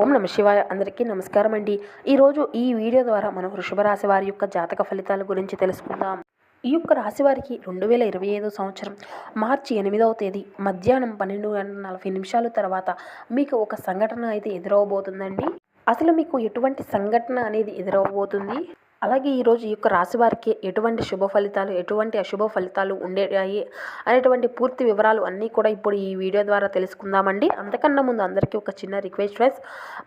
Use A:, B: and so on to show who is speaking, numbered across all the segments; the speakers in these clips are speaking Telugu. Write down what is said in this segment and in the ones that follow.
A: ఓం నమ శివాయ. అందరికీ నమస్కారం అండి. ఈరోజు ఈ వీడియో ద్వారా మనం వృషభ రాశి వారి యొక్క జాతక ఫలితాల గురించి తెలుసుకుందాం. ఈ యొక్క రాశి వారికి 2025 సంవత్సరం మార్చి 8వ తేదీ మధ్యాహ్నం 12:40 తర్వాత మీకు ఒక సంఘటన అయితే ఎదురవబోతుందండి. అసలు మీకు ఎటువంటి సంఘటన అనేది ఎదురవబోతుంది, అలాగే ఈరోజు ఈ యొక్క రాశి వారికి ఎటువంటి శుభ ఫలితాలు, ఎటువంటి అశుభ ఫలితాలు ఉండేవి అనేటువంటి పూర్తి వివరాలు అన్నీ కూడా ఇప్పుడు ఈ వీడియో ద్వారా తెలుసుకుందామండి. అంతకన్నా ముందు అందరికీ ఒక చిన్న రిక్వెస్ట్ ఫ్రెండ్స్,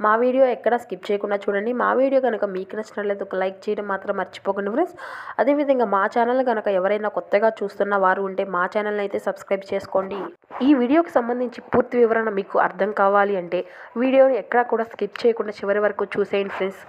A: మా వీడియో ఎక్కడ స్కిప్ చేయకుండా చూడండి. మా వీడియో కనుక మీకు నచ్చినట్లయితే ఒక లైక్ చేయడం మాత్రం మర్చిపోకండి ఫ్రెండ్స్. అదేవిధంగా మా ఛానల్ కనుక ఎవరైనా కొత్తగా చూస్తున్న వారు ఉంటే మా ఛానల్ని అయితే సబ్స్క్రైబ్ చేసుకోండి. ఈ వీడియోకి సంబంధించి పూర్తి వివరణ మీకు అర్థం కావాలి అంటే వీడియోని ఎక్కడా కూడా స్కిప్ చేయకుండా చివరి వరకు చూసేయండి ఫ్రెండ్స్.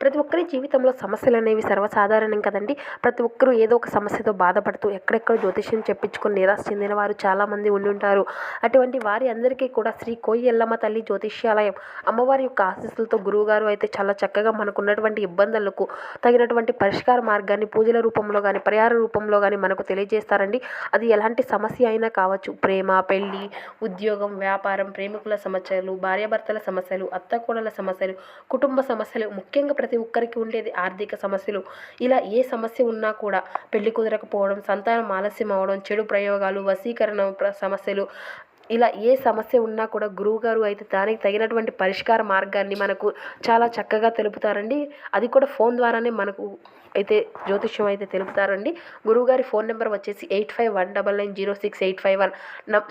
A: ప్రతి ఒక్కరి జీవితంలో సమస్యలు అనేవి సర్వసాధారణం కదండి. ప్రతి ఒక్కరూ ఏదో ఒక సమస్యతో బాధపడుతూ ఎక్కడెక్కడ జ్యోతిష్యం చెప్పించుకొని నిరాశ చెందిన వారు చాలామంది ఉండి ఉంటారు. అటువంటి వారి అందరికీ కూడా శ్రీ కోయి ఎల్లమ్మ తల్లి జ్యోతిష్యాలయం అమ్మవారి యొక్క ఆశీస్సులతో గురువుగారు అయితే చాలా చక్కగా మనకు ఉన్నటువంటి ఇబ్బందులకు తగినటువంటి పరిష్కార మార్గాన్ని పూజల రూపంలో కానీ పరిహార రూపంలో కానీ మనకు తెలియజేస్తారండి. అది ఎలాంటి సమస్య అయినా కావచ్చు. ప్రేమ, పెళ్లి, ఉద్యోగం, వ్యాపారం, ప్రేమికుల సమస్యలు, భార్యాభర్తల సమస్యలు, అత్తకోడల సమస్యలు, కుటుంబ సమస్యలు, ముఖ్యంగా ప్రతి ఒక్కరికి ఉండేది ఆర్థిక సమస్యలు. ఇలా ఏ సమస్య ఉన్నా కూడా పెళ్లి కుదరకపోవడం, సంతానం ఆలస్యం అవడం, చెడు ప్రయోగాలు, వశీకరణ సమస్యలు, ఇలా ఏ సమస్య ఉన్నా కూడా గురువుగారు అయితే దానికి తగినటువంటి పరిష్కార మార్గాన్ని మనకు చాలా చక్కగా తెలుపుతారండి. అది కూడా ఫోన్ ద్వారానే మనకు అయితే జ్యోతిష్యం అయితే తెలుపుతారండి. గురువుగారి ఫోన్ నెంబర్ వచ్చేసి 8519906851.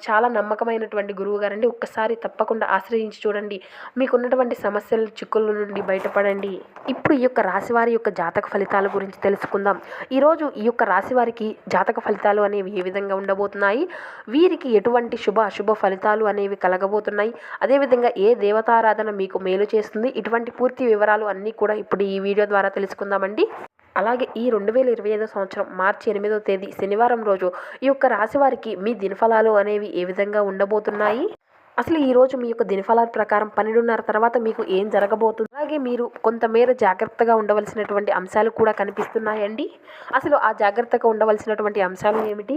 A: చాలా నమ్మకమైనటువంటి గురువుగారండి. ఒక్కసారి తప్పకుండా ఆశ్రయించి చూడండి. మీకున్నటువంటి సమస్యల చిక్కుల నుండి బయటపడండి. ఇప్పుడు ఈ యొక్క రాశివారి యొక్క జాతక ఫలితాల గురించి తెలుసుకుందాం. ఈరోజు ఈ యొక్క రాశివారికి జాతక ఫలితాలు అనేవి ఏ విధంగా ఉండబోతున్నాయి, వీరికి ఎటువంటి శుభ అశుభ ఫలితాలు అనేవి కలగబోతున్నాయి, అదేవిధంగా ఏ దేవతారాధన మీకు మేలు చేస్తుంది, ఇటువంటి పూర్తి వివరాలు అన్నీ కూడా ఇప్పుడు ఈ వీడియో ద్వారా తెలుసుకుందామండి. అలాగే ఈ 2025 సంవత్సరం మార్చి 8వ తేదీ శనివారం రోజు ఈ యొక్క రాశి వారికి మీ దినఫలాలు అనేవి ఏ విధంగా ఉండబోతున్నాయి, అసలు ఈరోజు మీ యొక్క దినఫలాల ప్రకారం 12:30 తర్వాత మీకు ఏం జరగబోతుంది, అలాగే మీరు కొంతమేర జాగ్రత్తగా ఉండవలసినటువంటి అంశాలు కూడా కనిపిస్తున్నాయండి. అసలు ఆ జాగ్రత్తగా ఉండవలసినటువంటి అంశాలు ఏమిటి,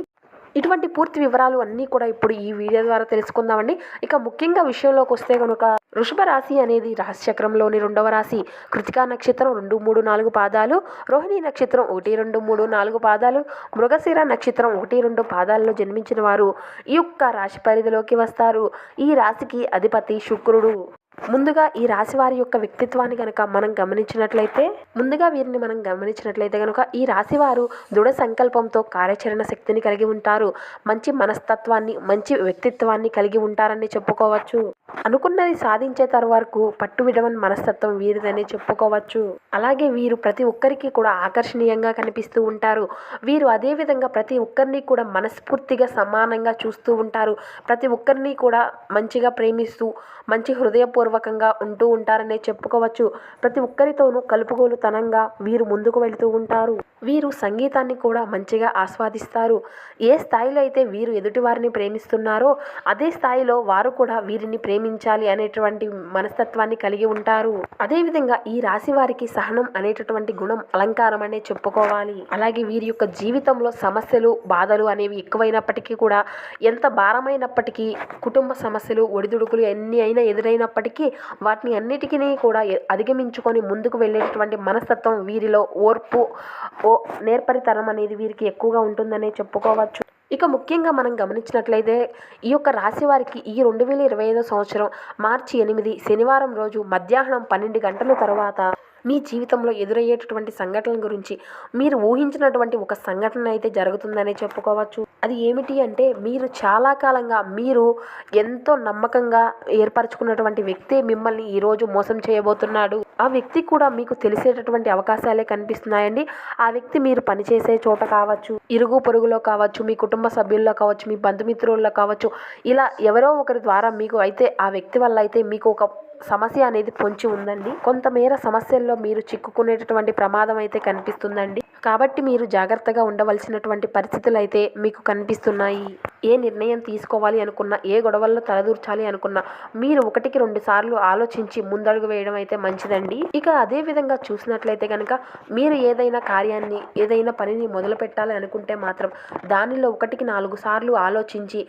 A: ఇటువంటి పూర్తి వివరాలు అన్నీ కూడా ఇప్పుడు ఈ వీడియో ద్వారా తెలుసుకుందామండి. ఇక ముఖ్యంగా విషయంలోకి వస్తే కనుక వృషభ రాశి అనేది రాశిచక్రంలోని 2వ రాశి. కృతికా నక్షత్రం 2, 3, 4 పాదాలు, రోహిణి నక్షత్రం 1, 2, 3, 4 పాదాలు, మృగశిర నక్షత్రం 1, 2 పాదాలలో జన్మించిన వారు ఈ యొక్క రాశి పరిధిలోకి వస్తారు. ఈ రాశికి అధిపతి శుక్రుడు. ముందుగా ఈ రాశి వారి యొక్క వ్యక్తిత్వాన్ని కనుక మనం గమనించినట్లయితే కనుక ఈ రాశి వారు దృఢ సంకల్పంతో కార్యాచరణ శక్తిని కలిగి ఉంటారు. మంచి మనస్తత్వాన్ని, మంచి వ్యక్తిత్వాన్ని కలిగి ఉంటారని చెప్పుకోవచ్చు. అనుకున్నది సాధించే వరకు పట్టు విడవని మనస్తత్వం వీరిదని చెప్పుకోవచ్చు. అలాగే వీరు ప్రతి ఒక్కరికి కూడా ఆకర్షణీయంగా కనిపిస్తూ ఉంటారు. వీరు అదేవిధంగా ప్రతి ఒక్కరిని కూడా మనస్ఫూర్తిగా సమానంగా చూస్తూ ఉంటారు. ప్రతి ఒక్కరిని కూడా మంచిగా ప్రేమిస్తూ మంచి హృదయపూర్వకంగా ఉంటూ ఉంటారనే చెప్పుకోవచ్చు. ప్రతి ఒక్కరితోనూ కలుపుగోలుతనంగా వీరు ముందుకు వెళుతూ ఉంటారు. వీరు సంగీతాన్ని కూడా మంచిగా ఆస్వాదిస్తారు. ఏ స్థాయిలో అయితే వీరు ఎదుటి వారిని ప్రేమిస్తున్నారో అదే స్థాయిలో వారు కూడా వీరిని ప్రేమించాలి అనేటువంటి మనస్తత్వాన్ని కలిగి ఉంటారు. అదేవిధంగా ఈ రాశి వారికి సహనం అనేటటువంటి గుణం అలంకారం అనే చెప్పుకోవాలి. అలాగే వీరి యొక్క జీవితంలో సమస్యలు, బాధలు అనేవి ఎక్కువైనప్పటికీ కూడా, ఎంత భారమైనప్పటికీ, కుటుంబ సమస్యలు, ఒడిదుడుకులు ఎన్ని అయినా ఎదురైనప్పటికీ వాటిని అన్నిటికీ కూడా అధిగమించుకొని ముందుకు వెళ్ళేటటువంటి మనస్తత్వం వీరిలో, ఓర్పు, నేర్పరితనం అనేది వీరికి ఎక్కువగా ఉంటుందనే చెప్పుకోవచ్చు. ఇక ముఖ్యంగా మనం గమనించినట్లయితే ఈ యొక్క రాశి వారికి ఈ 2025 సంవత్సరం మార్చి 8 శనివారం రోజు మధ్యాహ్నం 12 గంటల తర్వాత మీ జీవితంలో ఎదురయ్యేటటువంటి సంఘటనల గురించి మీరు ఊహించినటువంటి ఒక సంఘటన అయితే జరుగుతుందనే చెప్పుకోవచ్చు. అది ఏమిటి అంటే, మీరు చాలా కాలంగా మీరు ఎంతో నమ్మకంగా ఏర్పరచుకున్నటువంటి వ్యక్తి మిమ్మల్ని ఈరోజు మోసం చేయబోతున్నాడు. ఆ వ్యక్తి కూడా మీకు తెలిసేటటువంటి అవకాశాలే కనిపిస్తున్నాయండి. ఆ వ్యక్తి మీరు పనిచేసే చోట కావచ్చు, ఇరుగు పొరుగులో కావచ్చు, మీ కుటుంబ సభ్యుల్లో కావచ్చు, మీ బంధుమిత్రుల్లో కావచ్చు, ఇలా ఎవరో ఒకరి ద్వారా మీకు అయితే ఆ వ్యక్తి వల్ల అయితే మీకు ఒక సమస్య అనేది పొంచి ఉందండి. కొంతమేర సమస్యల్లో మీరు చిక్కుకునేటటువంటి ప్రమాదం అయితే కనిపిస్తుందండి. కాబట్టి మీరు జాగ్రత్తగా ఉండవలసినటువంటి పరిస్థితులు అయితే మీకు కనిపిస్తున్నాయి. ఏ నిర్ణయం తీసుకోవాలి అనుకున్నా, ఏ గొడవల్లో తలదూర్చాలి అనుకున్నా మీరు 1కి 2 సార్లు ఆలోచించి ముందడుగు వేయడం అయితే మంచిదండి. అండి. ఇక అదే విధంగా చూసినట్లయితే కనుక మీరు ఏదైనా కార్యాన్ని ఏదైనా పనిని మొదలు పెట్టాలి అనుకుంటే మాత్రం దానిలో 1కి 4 సార్లు ఆలోచించి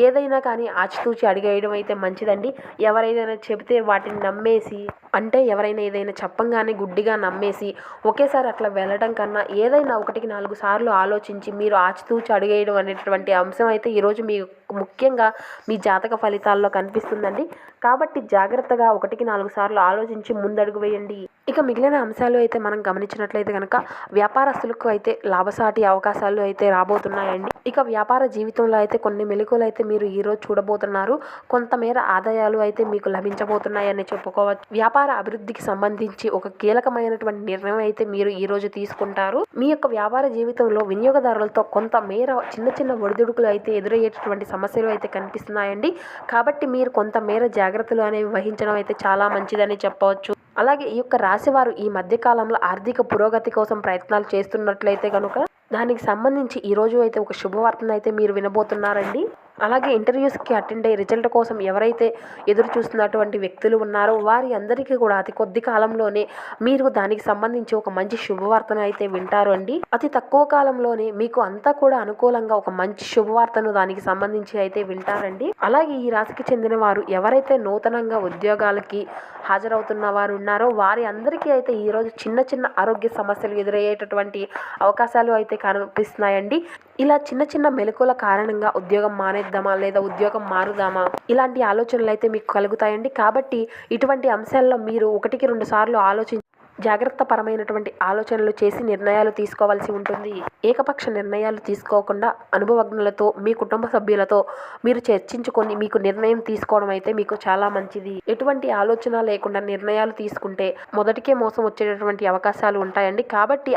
A: ఏదైనా కానీ ఆచితూచి అడిగేయడం అయితే మంచిదండి. ఎవరైనా చెబితే వాటిని నమ్మేసి అంటే ఎవరైనా ఏదైనా చెప్పంగానే గుడ్డిగా నమ్మేసి ఒకేసారి అట్లా వెళ్ళడం కన్నా ఏదైనా 1కి 4 సార్లు ఆలోచించి మీరు ఆచితూచి అడిగేయడం అనేటటువంటి అంశం అయితే ఈరోజు మీ ముఖ్యంగా మీ జాతక ఫలితాల్లో కనిపిస్తుందండి. కాబట్టి జాగ్రత్తగా 1కి 4 సార్లు ఆలోచించి ముందడుగు వేయండి. ఇక మిగిలిన అంశాలు అయితే మనం గమనించినట్లయితే కనుక వ్యాపారస్తులకు అయితే లాభసాటి అవకాశాలు అయితే రాబోతున్నాయండి. ఇక వ్యాపార జీవితంలో అయితే కొన్ని మెలకువలు అయితే మీరు ఈరోజు చూడబోతున్నారు. కొంతమేర ఆదాయాలు అయితే మీకు లభించబోతున్నాయని చెప్పుకోవచ్చు. వ్యాపార అభివృద్ధికి సంబంధించి ఒక కీలకమైనటువంటి నిర్ణయం అయితే మీరు ఈరోజు తీసుకుంటారు. మీ యొక్క వ్యాపార జీవితంలో వినియోగదారులతో కొంతమేర చిన్న చిన్న ఒడిదుడుకులు అయితే ఎదురయ్యేటటువంటి సమస్యలు అయితే కనిపిస్తున్నాయండి. కాబట్టి మీరు కొంతమేర జాగ్రత్తలు అనేవి వహించడం అయితే చాలా మంచిదని చెప్పవచ్చు. అలాగే ఈ యొక్క రాశివారు ఈ మధ్యకాలంలో ఆర్థిక పురోగతి కోసం ప్రయత్నాలు చేస్తున్నట్లయితే కనుక దానికి సంబంధించి ఈరోజు అయితే ఒక శుభవార్తను అయితే మీరు వినబోతున్నారండి. అలాగే ఇంటర్వ్యూస్కి అటెండ్ అయ్యి రిజల్ట్ కోసం ఎవరైతే ఎదురు చూస్తున్నటువంటి వ్యక్తులు ఉన్నారో వారి అందరికీ కూడా అతి కొద్ది కాలంలోనే మీరు దానికి సంబంధించి ఒక మంచి శుభవార్తను అయితే వింటారు అండి. అతి తక్కువ కాలంలోనే మీకు అంతా కూడా అనుకూలంగా ఒక మంచి శుభవార్తను దానికి సంబంధించి అయితే వింటారండి. అలాగే ఈ రాశికి చెందిన వారు ఎవరైతే నూతనంగా ఉద్యోగాలకి హాజరవుతున్న వారు ఉన్నారో వారి అందరికీ అయితే ఈరోజు చిన్న చిన్న ఆరోగ్య సమస్యలు ఎదురయ్యేటటువంటి అవకాశాలు అయితే కనిపిస్తున్నాయండి. ఇలా చిన్న చిన్న మెలకువల కారణంగా ఉద్యోగం మానేద్దామా లేదా ఉద్యోగం మారుదామా ఇలాంటి ఆలోచనలు అయితే మీకు కలుగుతాయండి. కాబట్టి ఇటువంటి అంశాల్లో మీరు 1కి 2 సార్లు ఆలోచించి జాగ్రత్త పరమైనటువంటి ఆలోచనలు చేసి నిర్ణయాలు తీసుకోవాల్సి ఉంటుంది. ఏకపక్ష నిర్ణయాలు తీసుకోకుండా అనుభవజ్ఞులతో మీ కుటుంబ సభ్యులతో మీరు చర్చించుకొని మీకు నిర్ణయం తీసుకోవడం అయితే మీకు చాలా మంచిది. ఎటువంటి ఆలోచన లేకుండా నిర్ణయాలు తీసుకుంటే మొదటికే మోసం వచ్చేటటువంటి అవకాశాలు ఉంటాయండి. కాబట్టి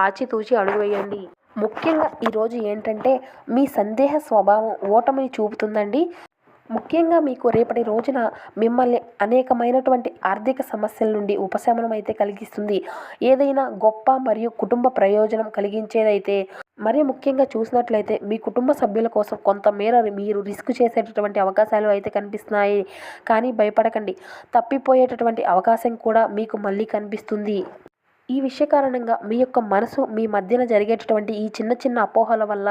A: ఆచితూచి అడుగు వేయండి. ముఖ్యంగా ఈరోజు ఏంటంటే మీ సందేహ స్వభావం ఓటమిని చూపుతుందండి. ముఖ్యంగా మీకు రేపటి రోజున మిమ్మల్ని అనేకమైనటువంటి ఆర్థిక సమస్యల నుండి ఉపశమనం అయితే కలిగిస్తుంది. ఏదైనా గొప్ప మరియు కుటుంబ ప్రయోజనం కలిగించేదైతే మరీ ముఖ్యంగా చూసినట్లయితే మీ కుటుంబ సభ్యుల కోసం కొంతమేర మీరు రిస్క్ చేసేటటువంటి అవకాశాలు అయితే కనిపిస్తున్నాయి. కానీ భయపడకండి, తప్పిపోయేటటువంటి అవకాశం కూడా మీకు మళ్ళీ కనిపిస్తుంది. ఈ విషయ కారణంగా మీ యొక్క మనసు మీ మధ్యన జరిగేటటువంటి ఈ చిన్న చిన్న అపోహల వల్ల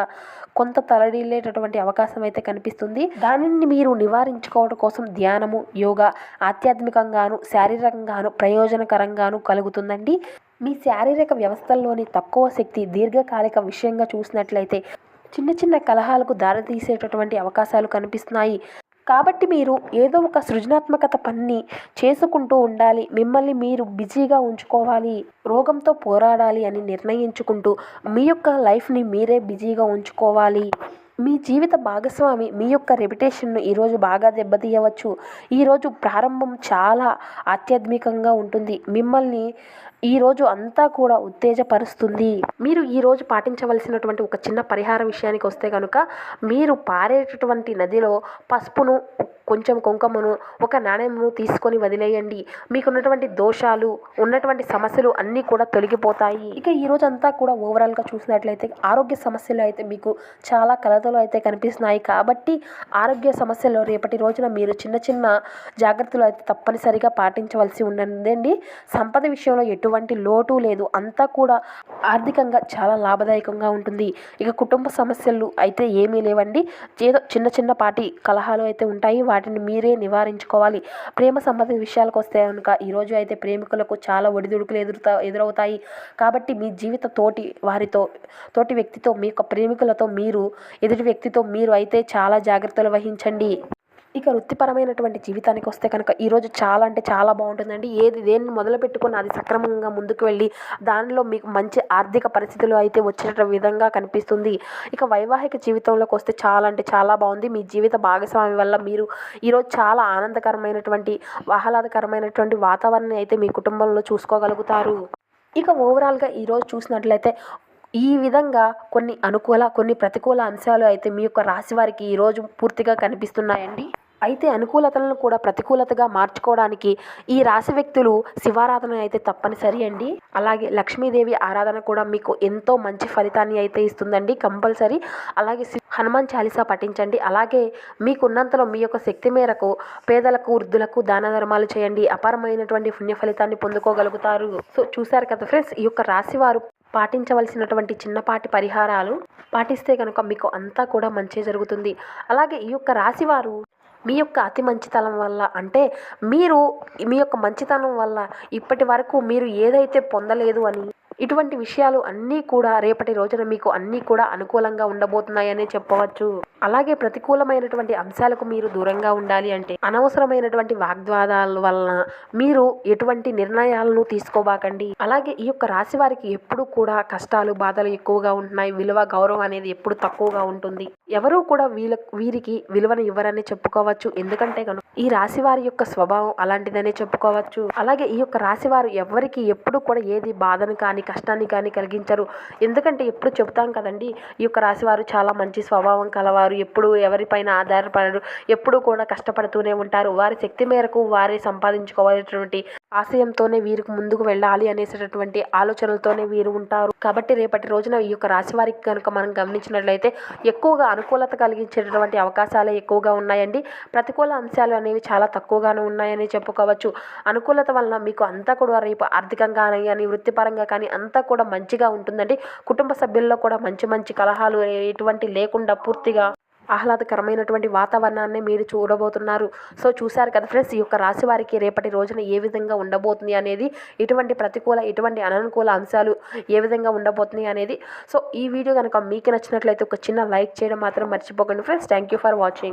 A: కొంత తలడిల్లేటటువంటి అవకాశం అయితే కనిపిస్తుంది. దానిని మీరు నివారించుకోవడం కోసం ధ్యానము, యోగా ఆధ్యాత్మికంగాను శారీరకంగాను ప్రయోజనకరంగాను కలుగుతుందండి. మీ శారీరక వ్యవస్థల్లోని తక్కువ శక్తి దీర్ఘకాలిక విషయంగా చూసినట్లయితే చిన్న చిన్న కలహాలకు దారితీసేటటువంటి అవకాశాలు కనిపిస్తున్నాయి. కాబట్టి మీరు ఏదో ఒక సృజనాత్మకత పనిని చేసుకుంటూ ఉండాలి. మిమ్మల్ని మీరు బిజీగా ఉంచుకోవాలి, రోగంతో పోరాడాలి అని నిర్ణయించుకుంటూ మీ యొక్క లైఫ్ని మీరే బిజీగా ఉంచుకోవాలి. మీ జీవిత భాగస్వామి మీ యొక్క రెప్యుటేషన్ను ఈరోజు బాగా దెబ్బతీయవచ్చు. ఈరోజు ప్రారంభం చాలా ఆధ్యాత్మికంగా ఉంటుంది. మిమ్మల్ని ఈరోజు అంతా కూడా ఉత్తేజపరుస్తుంది. మీరు ఈరోజు పాటించవలసినటువంటి ఒక చిన్న పరిహార విషయానికి వస్తే కనుక మీరు పారేటటువంటి నదిలో పసుపును కొంచెం కుంకుమను ఒక నాణ్యమును తీసుకొని వదిలేయండి. మీకున్నటువంటి దోషాలు ఉన్నటువంటి సమస్యలు అన్నీ కూడా తొలగిపోతాయి. ఇక ఈరోజు అంతా కూడా ఓవరాల్గా చూసినట్లయితే ఆరోగ్య సమస్యలు అయితే మీకు చాలా కలతలు అయితే కనిపిస్తున్నాయి. కాబట్టి ఆరోగ్య సమస్యలు రేపటి రోజున మీరు చిన్న చిన్న జాగ్రత్తలు అయితే తప్పనిసరిగా పాటించవలసి ఉందండి. సంపద విషయంలో ఎటువంటి లోటు లేదు, అంతా కూడా ఆర్థికంగా చాలా లాభదాయకంగా ఉంటుంది. ఇక కుటుంబ సమస్యలు అయితే ఏమీ లేవండి. ఏదో చిన్న చిన్నపాటి కలహాలు అయితే ఉంటాయి, వాటిని మీరే నివారించుకోవాలి. ప్రేమ సంబంధిత విషయాలకు వస్తే కనుక ఈరోజు అయితే ప్రేమికులకు చాలా ఒడిదుడుకులు ఎదురవుతాయి. కాబట్టి మీ జీవిత తోటి వ్యక్తితో మీ యొక్క ప్రేమికులతో మీరు ఎదుటి వ్యక్తితో మీరు అయితే చాలా జాగ్రత్తలు వహించండి. ఇక వృత్తిపరమైనటువంటి జీవితానికి వస్తే కనుక ఈరోజు చాలా అంటే చాలా బాగుంటుందండి. దేన్ని మొదలు పెట్టుకుని అది సక్రమంగా ముందుకు వెళ్ళి దానిలో మీకు మంచి ఆర్థిక పరిస్థితులు అయితే వచ్చేట విధంగా కనిపిస్తుంది. ఇక వైవాహిక జీవితంలోకి వస్తే చాలా అంటే చాలా బాగుంది. మీ జీవిత భాగస్వామి వల్ల మీరు ఈరోజు చాలా ఆనందకరమైనటువంటి ఆహ్లాదకరమైనటువంటి వాతావరణాన్ని అయితే మీ కుటుంబంలో చూసుకోగలుగుతారు. ఇక ఓవరాల్గా ఈరోజు చూసినట్లయితే ఈ విధంగా కొన్ని అనుకూల కొన్ని ప్రతికూల అంశాలు అయితే మీ యొక్క రాశి వారికి ఈరోజు పూర్తిగా కనిపిస్తున్నాయండి. అయితే అనుకూలతలను కూడా ప్రతికూలతగా మార్చుకోవడానికి ఈ రాశి వ్యక్తులు శివారాధన అయితే తప్పనిసరి అండి. అలాగే లక్ష్మీదేవి ఆరాధన కూడా మీకు ఎంతో మంచి ఫలితాన్ని అయితే ఇస్తుందండి, కంపల్సరీ. అలాగే హనుమాన్ చాలీసా పఠించండి. అలాగే మీకున్నంతలో మీ యొక్క శక్తి మేరకు పేదలకు, వృద్ధులకు దాన ధర్మాలు చేయండి. అపారమైనటువంటి పుణ్య ఫలితాన్ని పొందుకోగలుగుతారు. సో చూశారు కదా ఫ్రెండ్స్, ఈ యొక్క రాశివారు పాటించవలసినటువంటి చిన్నపాటి పరిహారాలు పాటిస్తే కనుక మీకు అంతా కూడా మంచి జరుగుతుంది. అలాగే ఈ యొక్క రాశివారు మీ యొక్క అతి మంచితనం వల్ల, అంటే మీరు మీ యొక్క మంచితనం వల్ల ఇప్పటి వరకు మీరు ఏదైతే పొందలేదు అని ఇటువంటి విషయాలు అన్నీ కూడా రేపటి రోజున మీకు అన్నీ కూడా అనుకూలంగా ఉండబోతున్నాయనే చెప్పవచ్చు. అలాగే ప్రతికూలమైనటువంటి అంశాలకు మీరు దూరంగా ఉండాలి అంటే అనవసరమైనటువంటి వాగ్వాదాల వలన మీరు ఎటువంటి నిర్ణయాలను తీసుకోబాకండి. అలాగే ఈ యొక్క రాశి వారికి ఎప్పుడు కూడా కష్టాలు, బాధలు ఎక్కువగా ఉంటున్నాయి. విలువ, గౌరవం అనేది ఎప్పుడు తక్కువగా ఉంటుంది. ఎవరూ కూడా వీరికి విలువను ఇవ్వరని చెప్పుకోవచ్చు. ఎందుకంటే కనుక ఈ రాశి వారి యొక్క స్వభావం అలాంటిదనే చెప్పుకోవచ్చు. అలాగే ఈ యొక్క రాశి వారు ఎవరికి ఎప్పుడు కూడా ఏది బాధను కానీ కష్టాన్ని కానీ కలిగించరు. ఎందుకంటే ఎప్పుడు చెబుతాం కదండి, ఈ యొక్క రాశి వారు చాలా మంచి స్వభావం కలవారు, ఎప్పుడు ఎవరిపైన ఆధారపడరు, ఎప్పుడు కూడా కష్టపడుతూనే ఉంటారు. వారి శక్తి మేరకు వారే సంపాదించుకోవాల్సినటువంటి ఆశయంతోనే వీరికి ముందుకు వెళ్ళాలి అనేటటువంటి ఆలోచనలతోనే వీరు ఉంటారు. కాబట్టి రేపటి రోజున ఈ యొక్క రాశి వారికి కనుక మనం గమనించినట్లయితే ఎక్కువగా అనుకూలత కలిగించేటటువంటి అవకాశాలే ఎక్కువగా ఉన్నాయండి. ప్రతికూల అంశాలు అనేవి చాలా తక్కువగానే ఉన్నాయని చెప్పుకోవచ్చు. అనుకూలత వలన మీకు అంతా కూడా రేపు ఆర్థికంగా కానీ, వృత్తిపరంగా కానీ అంతా కూడా మంచిగా ఉంటుందండి. కుటుంబ సభ్యుల్లో కూడా మంచి మంచి కలహాలు ఎటువంటి లేకుండా పూర్తిగా ఆహ్లాదకరమైనటువంటి వాతావరణాన్ని మీరు చూడబోతున్నారు. సో చూశారు కదా ఫ్రెండ్స్, ఈ యొక్క రాశి వారికి రేపటి రోజున ఏ విధంగా ఉండబోతుంది అనేది, ఇటువంటి ప్రతికూల, ఇటువంటి అననుకూల అంశాలు ఏ విధంగా ఉండబోతుంది అనేది. సో ఈ వీడియో కనుక మీకు నచ్చినట్లయితే ఒక చిన్న లైక్ చేయడం మాత్రం మర్చిపోకండి friends. Thank you for watching.